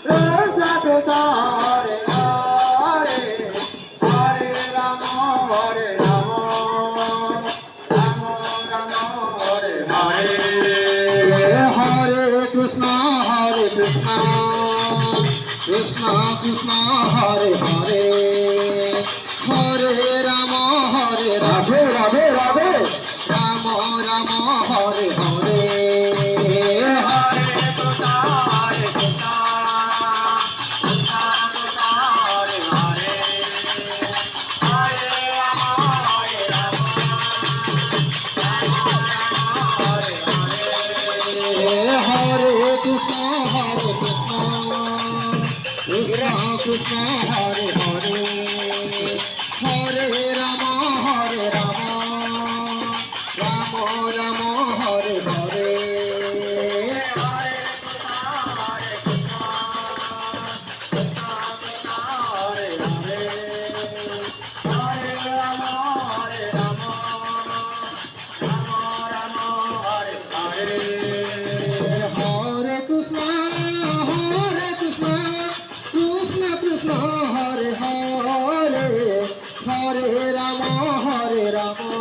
Krishna Krishna Hare Hare Hare Rama Hare Rama Radhe Radhe Rama Rama Hare Hare Hare Krishna Hare Krishna Krishna Krishna Hare Hare Hare Rama Hare Rama Rama Rama Hare Hare Hare Krishna Hare Krishna Krishna Krishna Hare Hare Hare Rama Hare Rama Rama Rama Hare Hare Hare Krishna Hare Krishna Krishna Krishna Hare Hare Hare Rama Hare Rama Rama Rama Hare Hare Hare Krishna Krishna Hare Hare Hare Rama Hare Rama